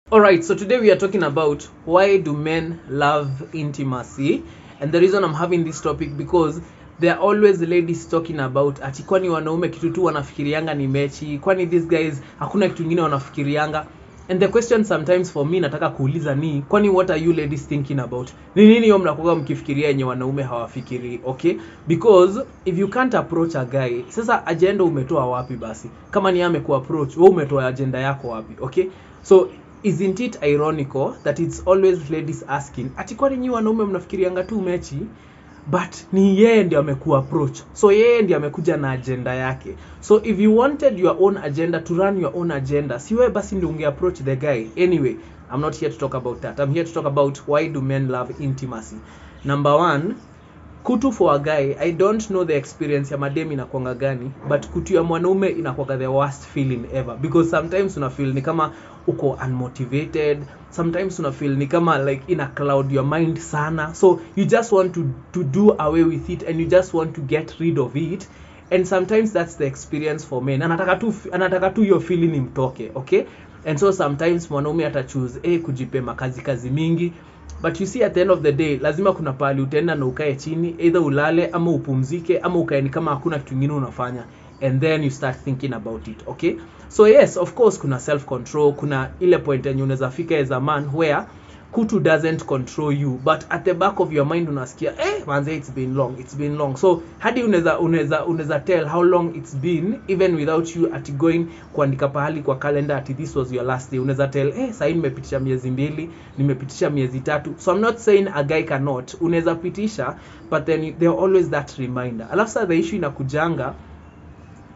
Alright, so today we are talking about why do men love intimacy, and the reason I'm having this topic because there are always ladies talking about ati kwani wanaume kitu tu wanafikirianga ni mechi, kwani these guys hakuna kitu kingine wanafikirianga. And the question sometimes for me nataka kuuliza ni kwani what are you ladies thinking about? Ni nini hiyo mnakuwa mkifikiria yenye wanaume hawafikiri, okay? Because if you can't approach a guy, sasa agenda umetoa wapi basi? Kama ni ame kuapproach, wewe umetoa agenda yako wapi, okay? So isn't it ironical that it's always ladies asking ati kwani nyinyi wanaume mnafikirianga tu mechi, but ni yeye ndiye amekuapproach, so yeye ndiye amekuja na agenda yake. So if you wanted your own agenda to run your own agenda, si wewe basi ndio ungeapproach the guy. Anyway, I'm not here to talk about that. I'm here to talk about why do men love intimacy. Number one, kutu for a guy, I don't know the experience ya madem inakuanga gani, but kutu ya mwanaume inakuanga the worst feeling ever, because sometimes una feel ni kama uko unmotivated, sometimes una feel ni kama like in a cloud your mind sana, so you just want to do away with it and you just want to get rid of it. And sometimes that's the experience for men, anataka tu your feeling imtoke, okay? And so sometimes mwanaume ata choose kujipema kazi mingi. But you see, at the end of the day, lazima kuna pali utaenda na ukae chini, either ulale ama upumzike ama ukae ni kama hakuna kitu kingine unafanya, and then you start thinking about it, okay? So yes, of course kuna self control, kuna ile point yenye unaweza fika as a man where kutu doesn't control you, but at the back of your mind unasikia manze, it's been long. So hadi unaweza tell how long it's been even without you at going kuandika pahali kwa calendar at this was your last day. Unaweza tell sasa nimepitisha miezi 2, nimepitisha miezi 3. So I'm not saying a guy cannot, unaweza pitisha, but then there always that reminder. Alafu sasa the issue inakujanga,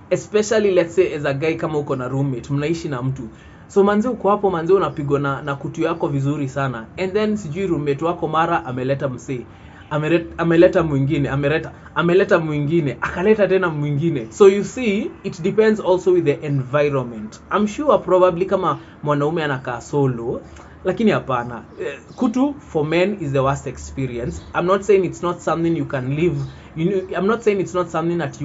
especially let's say as a guy, kama uko na roommate, mnaishi na mtu, so manzi uko hapo, manzi unapigwa na kutu yako vizuri sana, and then sijui roommate wako mara ameleta msee, ameleta mwingine, akaleta tena mwingine. So you see, it depends also with the environment. I'm sure probably kama mwanaume anakaa solo, lakini hapana, kutu for men is the worst experience. I'm not saying it's not something you can live, I'm not saying it's not something that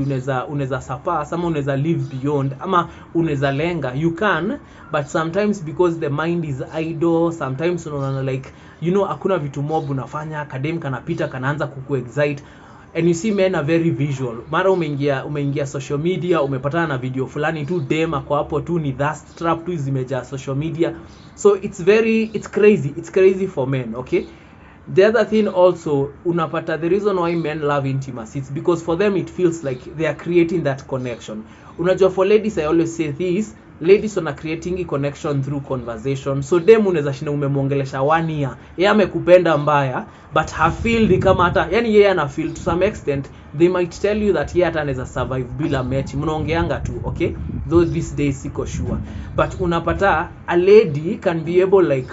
unaweza surpass ama unaweza live beyond ama unaweza lenga. You can, but sometimes because the mind is idle, sometimes unaona like hakuna vitu mob unafanya, kadem kanapita kanaanza kukuexcite. And you see, men are very visual. Mara umeingia social media, umepatana na video fulani tu, dem kwa hapo tu ni thirst trap tu zimejaa social media. So it's crazy for men, okay? The other thing also, unapata the reason why men love intimacy, it's because for them it feels like they are creating that connection. Unajua, for ladies I always say this, ladies are creating a connection through conversation. So dem unaweza shinda umemuongelesha 1 year, yeye amekupenda mbaya, but her feel ni kama hata yeye ana feel to some extent they might tell you that yeye hata anaweza survive bila mechi, mnaongeanga tu, okay? Though these days siko sure, but unapata a lady can be able like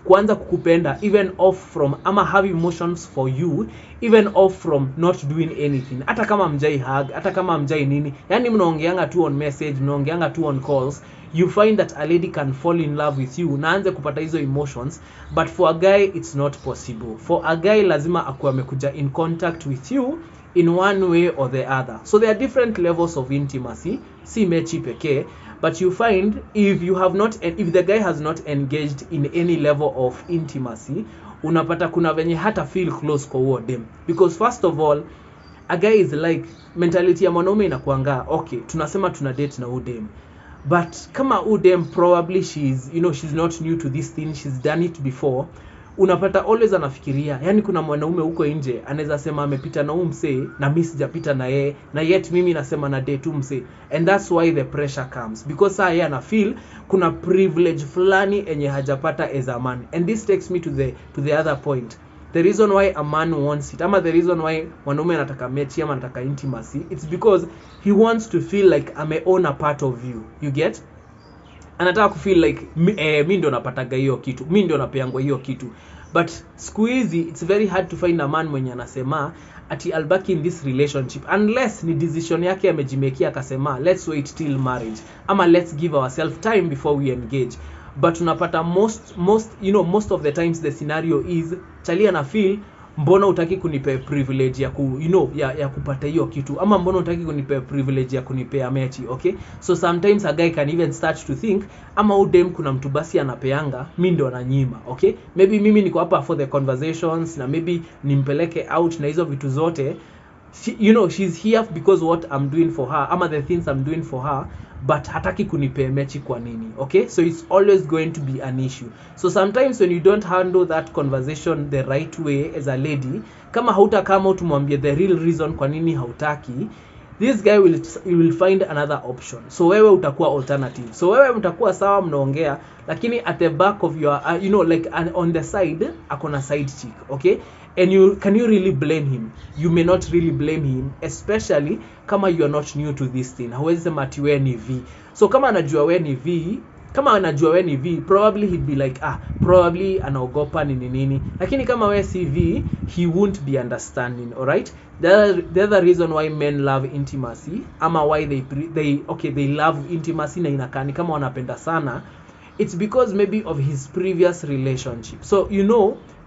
kuanza kukupenda even off from ama have emotions for you even off from not doing anything. Hata kama mjai hug, hata kama mjai nini, yani mnaongeanga tu on message, mnaongeanga tu on calls, you find that a lady can fall in love with you, naanze kupata hizo emotions. But for a guy it's not possible. For a guy lazima akuwe amekuja in contact with you in one way or the other. So there are different levels of intimacy, si mechi pekee. But you find if the guy has not engaged in any level of intimacy, unapata kuna venye hata feel close kwa huo dem. Because first of all, a guy is like, mentality ya mwanaume inakuanga, okay, tunasema tuna date na huo dem, but kama huo dem probably she's not new to this thing, she's done it before. Unapata always anafikiria, yani kuna mwanaume huko nje anaweza sema amepita na msee na mimi sijapita na yeye, na yet mimi nasema na date msee. And that's why the pressure comes, because yeye ana feel kuna privilege fulani enye hajapata as a man. And this takes me to the other point. The reason why a man wants it, ama the reason why mwanaume anataka mechi ama anataka intimacy, it's because he wants to feel like own a part of you. You get? Anataka kufeel like mimi ndio napataga hiyo kitu, mimi ndio napeangwa hiyo kitu. But squeezy, it's very hard to find a man mwenye anasema ati I'll back in this relationship unless ni decision yake amejimekia akasema let's wait till marriage ama let's give ourselves time before we engage. But unapata most of the times the scenario is chalia na feel mbona utaki kunipe privilege ya ya kupata hiyo kitu, ama mbona utaki kunipe privilege ya kunipea mechi. Okay, so sometimes a guy can even start to think ama udem kuna mtu basi anapeanga mimi ndo ananyima. Okay, maybe mimi niko hapa for the conversations na maybe nimpeleke out na hizo vitu zote. She's here because what I'm doing for her ama the things I'm doing for her, but hataki kunipea mechi kwa nini. Okay, so it's always going to be an issue. So sometimes when you don't handle that conversation the right way as a lady, kama hautakama utumwambie the real reason kwa nini hautaki, this guy will find another option. So wewe utakuwa alternative. So wewe mtakuwa sawa mnaongea, lakini at the back of your like on the side akona side chick. Okay, and can you really blame him? You may not really blame him, especially kama you are not new to this thing. Hawezi sema ati wewe ni V. So kama anajua wewe ni V, probably he'd be like probably anaogopa nini. Lakini kama wewe si V, he won't be understanding. All right, the other reason why men love intimacy ama why they love intimacy na inakani kama wanapenda sana, it's because maybe of his previous relationship. So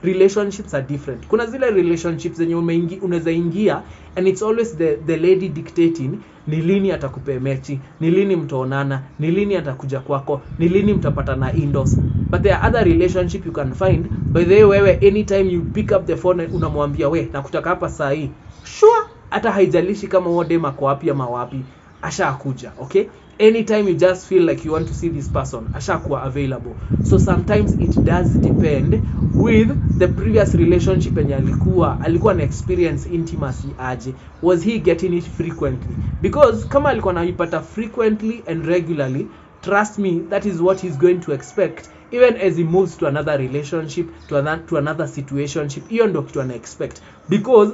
relationships are different. Kuna zile relationships zenye unaweza ingia and it's always the lady dictating ni lini atakupea mechi, ni lini mtaonana, ni lini atakuja kwako, ni lini mtapatana indoors. But there are other relationship you can find by the way wewe anytime you pick up the phone unamwambia we nakutaka hapa saa hii, sure, hata haijalishi kama wode mako wapi ama wapi, ashakuja. Okay, anytime you just feel like you want to see this person, ashakuwa available. So sometimes it does depend with the previous relationship enye alikuwa na experience intimacy aje. Was he getting it frequently? Because kama alikuwa anaipata frequently and regularly, trust me, that is what he's going to expect even as he moves to another relationship, to another situationship. Hiyo ndio kitu ana expect, because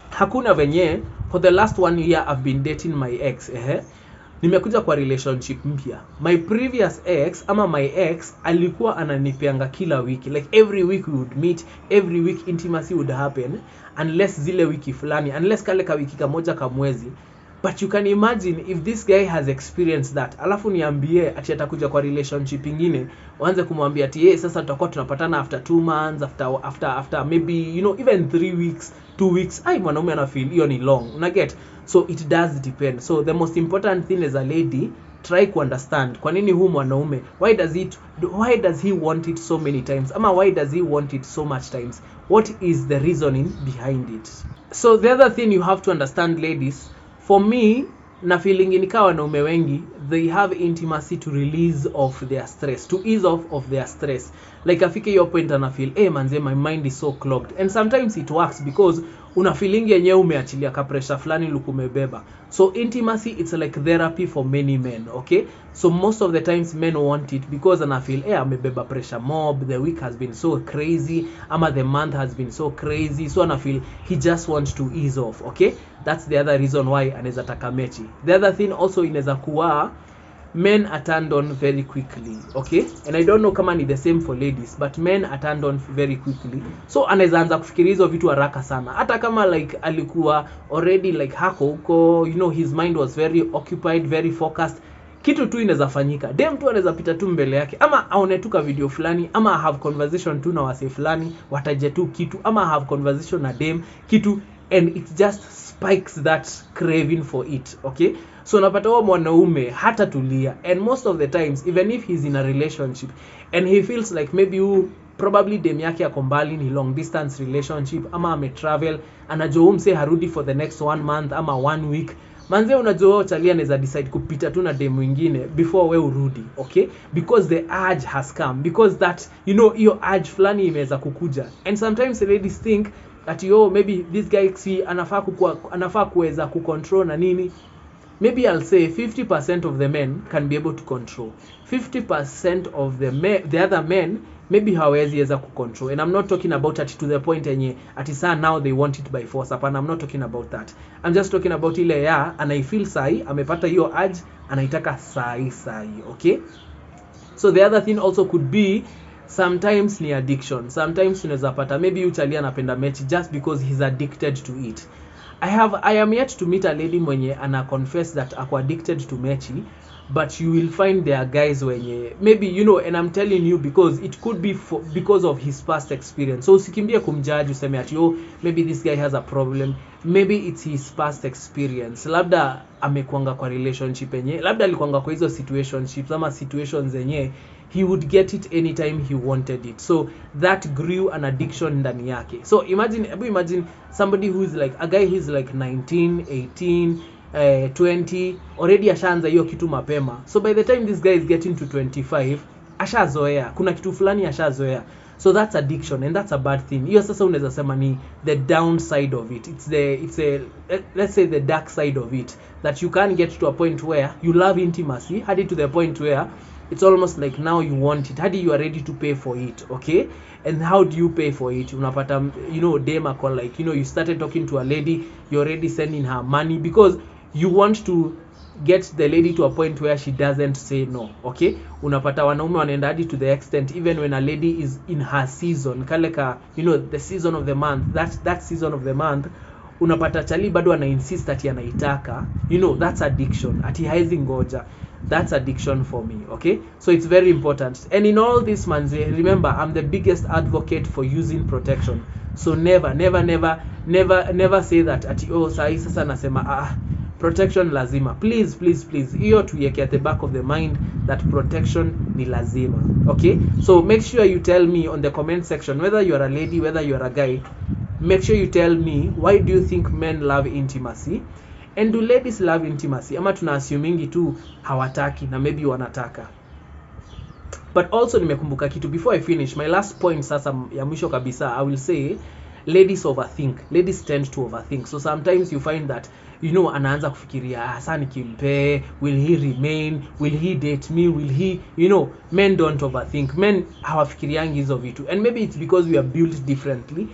hakuna venye for the last 1 year I've been dating my ex. Nimekuja kwa relationship mpya. My previous ex ama my ex alikuwa ananipeanga kila wiki, like every week we would meet, every week intimacy would happen, unless zile wiki fulani, unless kale ka wiki kamoja ka mwezi. But you can imagine if this guy has experienced that, alafu niambie ati atakuja kwa relationship ingine, waanze kumwambia ati sasa tutakuwa tunapatana after 2 months, after maybe even 3 weeks, 2 weeks. Mwanaume ana feel hiyo ni long, una get? So it does depend. So the most important thing as a lady, try to understand kwa nini huyu mwanaume, why does he want it so many times, ama why does he want it so much times? What is the reasoning behind it? So the other thing you have to understand, ladies, for me na feeling ni kawa wanaume wengi, they have intimacy to release off their stress, to ease off of their stress. Like afike your point and I feel manze, my mind is so clogged. And sometimes it works because una feeling yenyewe umeachilia ka pressure fulani lukumebeba. So intimacy, it's like therapy for many men. Okay, so most of the times men want it because ana feel amebeba pressure mob, the week has been so crazy, ama the month has been so crazy, so ana feel he just wants to ease off. Okay, that's the other reason why anaweza taka mechi. The other thing also inaweza kuwa men are turned on very quickly. Okay, and I don't know kama ni the same for ladies, but men are turned on very quickly. So anaweza anza kufikiria hizo vitu haraka sana, hata kama like alikuwa already like hako huko, his mind was very occupied, very focused. Kitu tu inaweza fanyika, dem tu anaweza pita tu mbele yake, ama aone tu ka video fulani, ama have conversation tu na wase fulani, wataje tu kitu, ama have conversation na dem kitu, and it just spikes that craving for it. Okay, so unapata huo mwanaume hata tulia, and most of the times even if he's in a relationship and he feels like maybe probably dem yake ako mbali, ni long distance relationship, ama ame travel, anajua mse harudi for the next 1 month ama 1 week, manze unajua chalia anaweza decide kupita tu na dem mwingine before we urudi. Okay, because the urge has come, because that hiyo urge fulani imeweza kukuja. And sometimes ladies think that maybe this guy anafaa kuweza kucontrol na nini. Maybe I'll say 50% of the men can be able to control. 50% of the other men maybe hawezi weza kucontrol. And I'm not talking about it to the point yenye ati saa now they want it by force. Hapana, I'm not talking about that. I'm just talking about ile anaifeel sahi, amepata hiyo urge, anaitaka sahi. Okay, so the other thing also could be sometimes ni addiction. Sometimes unaweza pata maybe utalia anapenda mechi just because he's addicted to it. I am yet to meet a lady mwenye ana confess that ako addicted to mechi, but you will find there are guys wenye maybe you know, and I'm telling you because it could be because of his past experience. So usikimbie kumjudge useme ati oh maybe this guy has a problem, maybe it's his past experience. Labda amekwanga kwa relationship yenye, labda alikwanga kwa hizo situationships ama situations zenye he would get it anytime he wanted it, so that grew an addiction ndani yake. So imagine somebody who is like a guy who is like 19, 18, 20 already ashaanza hiyo kitu mapema. So by the time this guy is getting to 25 ashazoea, kuna kitu fulani ashazoea. So that's addiction, and that's a bad thing. Hiyo sasa unaweza sema ni the downside of it. It's a let's say the dark side of it, that you can get to a point where you love intimacy hadi to the point where it's almost like now you want it hadi you are ready to pay for it. Okay, and how do you pay for it? Unapata you know dem ako like, you know, you started talking to a lady, you're already sending her money because you want to get the lady to a point where she doesn't say no. Okay, unapata wanaume wanaenda hadi to the extent even when a lady is in her season kaleka, you know, the season of the month, that season of the month, unapata chali bado ana insist ati anaitaka, you know, that's addiction. Ati haizi ngoja, that's addiction for me. Okay, so it's very important. And in all this, manze, remember I'm the biggest advocate for using protection. So never say that ati oh sahi sasa nasema protection lazima. Please hiyo tuiweke at the back of the mind that protection ni lazima. Okay, so make sure you tell me on the comment section, whether you are a lady, whether you are a guy, make sure you tell me why do you think men love intimacy, and do ladies love intimacy ama tuna assumingi tu hawataki na maybe wanataka. But also nimekumbuka kitu before I finish my last point sasa ya mwisho kabisa. I will say ladies overthink. Ladies tend to overthink. So sometimes you find that, you know, anaanza kufikiria sasa nikimpe, will he remain, will he date me, will he, you know, men don't overthink. Men hawafikiriangi hizo vitu, and maybe it's because we are built differently.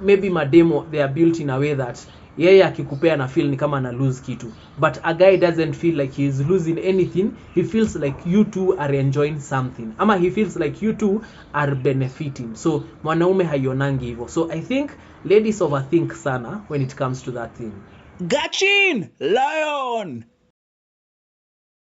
Maybe mademo they are built in a way that yeye akikupea na feel ni kama ana lose kitu, but a guy doesn't feel like he is losing anything. He feels like you two are enjoying something, ama he feels like you two are benefiting. So mwanaume haionangi hivyo. So I think ladies overthink sana when it comes to that thing. Gachin Lion.